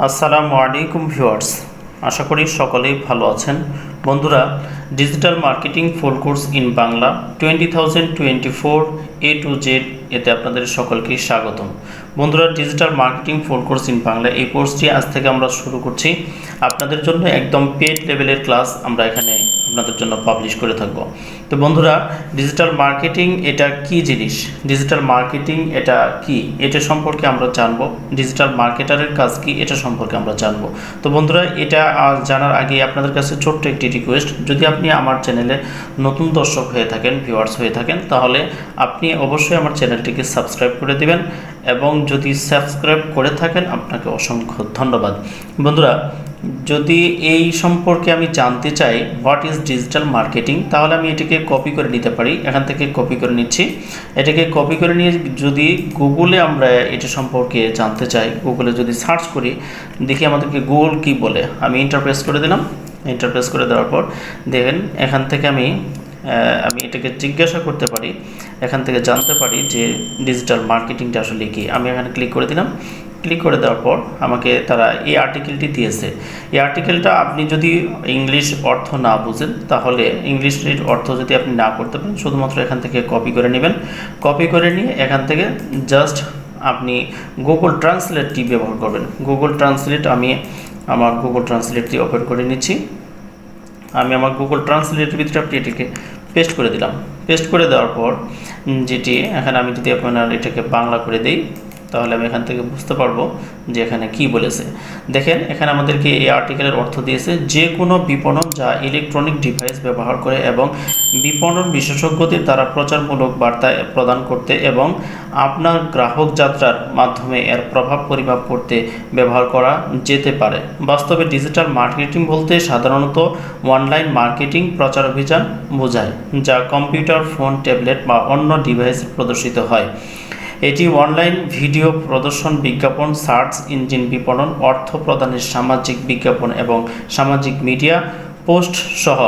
আসসালামু আলাইকুম ভিউয়ার্স, আশা করি সকলেই ভালো আছেন। বন্ধুরা, digital marketing full course in Bangla 2024 A to Z এতে আপনাদের সকলকে স্বাগতম। বন্ধুরা, digital marketing full course in Bangla এই কোর্সটি আজ থেকে আমরা শুরু করছি। আপনাদের জন্য একদম পেড লেভেলের ক্লাস আমরা এখানে আপনাদের জন্য পাবলিশ করে থাকব। তো বন্ধুরা, ডিজিটাল মার্কেটিং এটা কি জিনিস, ডিজিটাল মার্কেটিং এটা কি, এটা সম্পর্কে আমরা জানবো। ডিজিটাল মার্কেটারের কাজ কি, এটা সম্পর্কে আমরা জানবো। তো বন্ধুরা, এটা জানার আগে আপনাদের কাছে ছোট্ট একটি রিকোয়েস্ট, যদি আপনি আমার চ্যানেলে নতুন দর্শক হয়ে থাকেন, ভিউয়ার্স হয়ে থাকেন, তাহলে আপনি অবশ্যই আমার চ্যানেলটিকে সাবস্ক্রাইব করে দিবেন, এবং যদি সাবস্ক্রাইব করে থাকেন আপনাকে অসংখ্য ধন্যবাদ। বন্ধুরা, যদি এই সম্পর্কে আমি জানতে চাই হোয়াট ইজ ডিজিটাল মার্কেটিং, তাহলে আমি এটাকে কপি করে নিতে পারি। এখান থেকে কপি করে নিচ্ছি। এটাকে কপি করে নিয়ে যদি গুগলে আমরা এটা সম্পর্কে জানতে চাই, গুগলে যদি সার্চ করি, দেখি আমাদেরকে গুগল কি বলে। আমি ইন্টারপ্রেস করে দিলাম। ইন্টারপ্রেস করে দেওয়ার পর দেখেন এখান থেকে আমি এটাকে জিজ্ঞাসা করতে পারি, এখান থেকে জানতে পারি যে ডিজিটাল মার্কেটিংটা আসলে কি। আমি এখানে ক্লিক করে দিলাম। ক্লিক করে দেওয়ার পর আমাকে তারা এই আর্টিকেলটি দিয়েছে। এই আর্টিকেলটা আপনি যদি ইংলিশ অর্থ না বুঝেন, তাহলে ইংলিশের অর্থ যদি আপনি না করতে পারেন, শুধুমাত্র এখান থেকে কপি করে নেবেন। কপি করে নিয়ে এখান থেকে জাস্ট আপনি গুগল ট্রান্সলেটটি ব্যবহার করবেন। গুগল ট্রান্সলেট আমি আমার গুগল ট্রান্সলেটটি ওপেন করে নিচ্ছি। আমি আমার গুগল ট্রান্সলেটের ভিতরে আপনি এটিকে পেস্ট করে দিলাম। পেস্ট করে দেওয়ার পর যেটি এখানে আমি যদি আপনার এটাকে বাংলা করে দিই, তাহলে আমি এখান থেকে বুঝতে পারবো যে এখানে কি বলেছে। দেখেন এখানে আমাদেরকে এই আর্টিকেলের অর্থ দিয়েছে, যে কোনো বিপণন যা ইলেকট্রনিক ডিভাইস ব্যবহার করে এবং বিপণন বিশেষজ্ঞদের দ্বারা প্রচারমূলক বার্তা প্রদান করতে এবং আপনার গ্রাহক যাত্রার মাধ্যমে এর প্রভাব পরিমাপ করতে ব্যবহার করা যেতে পারে। বাস্তবে ডিজিটাল মার্কেটিং বলতে সাধারণত অনলাইন মার্কেটিং প্রচার অভিযান বোঝায়, যা কম্পিউটার, ফোন, ট্যাবলেট বা অন্য ডিভাইসে প্রদর্শিত হয়। এটি অনলাইন ভিডিও প্রদর্শন, বিজ্ঞাপন, সার্চ ইঞ্জিন বিপণন, অর্থ প্রদানের সামাজিক বিজ্ঞাপন এবং সামাজিক মিডিয়া পোস্ট সহ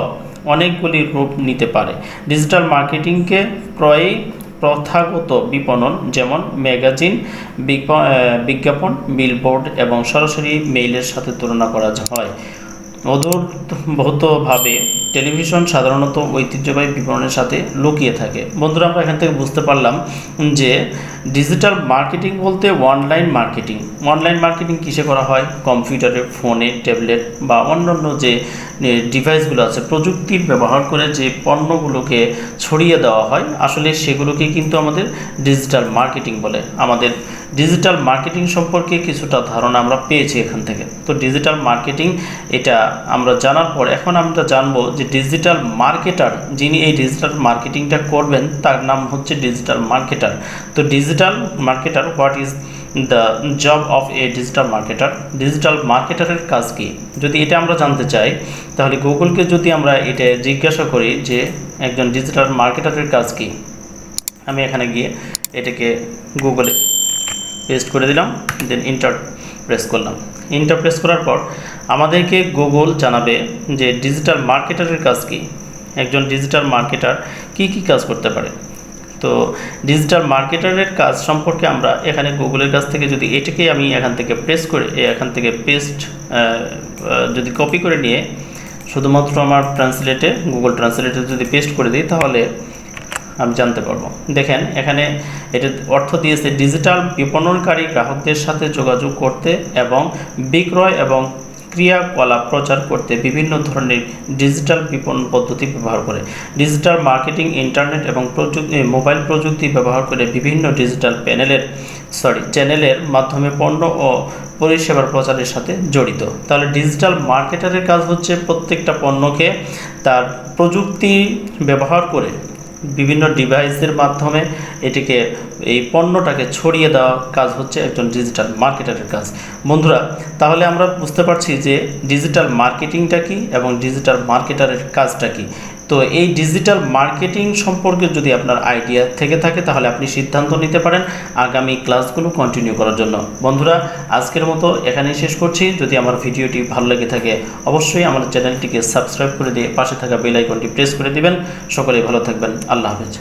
অনেকগুলি রূপ নিতে পারে। ডিজিটাল মার্কেটিংকে প্রায়ই প্রথাগত বিপণন যেমন ম্যাগাজিন, বিজ্ঞাপন, বিলবোর্ড এবং সরাসরি মেইলের সাথে তুলনা করা হয়। অদূরবর্তীভাবে টেলিভিশন সাধারণত ঐতিহ্যবাহী বিপণনের সাথে লুকিয়ে থাকে। বন্ধুরা, আমরা এখান থেকে বুঝতে পারলাম যে ডিজিটাল মার্কেটিং বলতে অনলাইন মার্কেটিং। অনলাইন মার্কেটিং কিসে করা হয়? কম্পিউটারে, ফোনে, ট্যাবলেট বা অন্যান্য যে ডিভাইসগুলো আছে, প্রযুক্তির ব্যবহার করে যে পণ্যগুলোকে ছড়িয়ে দেওয়া হয়, আসলে সেগুলোকে কিন্তু আমাদের ডিজিটাল মার্কেটিং বলে। আমাদের ডিজিটাল মার্কেটিং সম্পর্কে কিছুটা ধারণা আমরা পেয়েছি এখান থেকে। তো ডিজিটাল মার্কেটিং এটা আমরা জানার পর এখন আমরা জানবো যে ডিজিটাল মার্কেটার, যিনি এই ডিজিটাল মার্কেটিংটা করবেন, তার নাম হচ্ছে ডিজিটাল মার্কেটার। তো digital marketer, what is the job of a digital marketer? Digital মার্কেটারের কাজ কি, যদি এটা আমরা জানতে চাই, তাহলে গুগলকে যদি আমরা এটা জিজ্ঞাসা করি যে একজন ডিজিটাল মার্কেটারের কাজ কি, আমি এখানে গিয়ে এটাকে গুগলে পেস্ট করে দিলাম, দেন ইন্টার প্রেস করলাম। ইন্টার প্রেস করার পর আমাদেরকে গুগল জানাবে যে ডিজিটাল মার্কেটারের কাজ কি, একজন ডিজিটাল মার্কেটার কি কি কাজ করতে পারে। তো ডিজিটাল মার্কেটারের কাজ সম্পর্কে আমরা এখানে গুগলের কাছ থেকে যদি এটাকে আমি এখান থেকে প্রেস করে এখান থেকে পেস্ট যদি কপি করে নিয়ে শুধুমাত্র আমার ট্রান্সলেটে, গুগল ট্রান্সলেটে যদি পেস্ট করে দিই, তাহলে আমি জানতে পারবো। দেখেন এখানে এটা অর্থ দিয়েছে, ডিজিটাল বিপণনকারী গ্রাহকদের সাথে যোগাযোগ করতে এবং বিক্রয় এবং ক্রিয়াকলাপ প্রচার করতে বিভিন্ন ধরনের ডিজিটাল বিপণন পদ্ধতি ব্যবহার করে। ডিজিটাল মার্কেটিং ইন্টারনেট এবং মোবাইল প্রযুক্তি ব্যবহার করে বিভিন্ন ডিজিটাল চ্যানেলের মাধ্যমে পণ্য ও পরিষেবার প্রচারের সাথে জড়িত। তাহলে ডিজিটাল মার্কেটারের কাজ হচ্ছে প্রত্যেকটা পণ্যকে তার প্রযুক্তি ব্যবহার করে বিভিন্ন ডিভাইসের মাধ্যমে এটিকে এই পণ্যটাকে ছড়িয়ে দেওয়া কাজ হচ্ছে একজন ডিজিটাল মার্কেটারের কাজ। বন্ধুরা, তাহলে আমরা বুঝতে পারছি যে ডিজিটাল মার্কেটিংটা কি এবং ডিজিটাল মার্কেটারের কাজটা কি। তো এই ডিজিটাল মার্কেটিং সম্পর্কে যদি আপনার আইডিয়া থেকে থাকে, তাহলে আপনি সিদ্ধান্ত নিতে পারেন আগামী ক্লাসগুলো কন্টিনিউ করার জন্য। বন্ধুরা, আজকের মতো এখানেই শেষ করছি। যদি আমার ভিডিওটি ভালো লেগে থাকে, অবশ্যই আমার চ্যানেলটিকে সাবস্ক্রাইব করে দিয়ে পাশে থাকা বেল আইকনটি প্রেস করে দিবেন। সকলেই ভালো থাকবেন। আল্লাহ হাফেজ।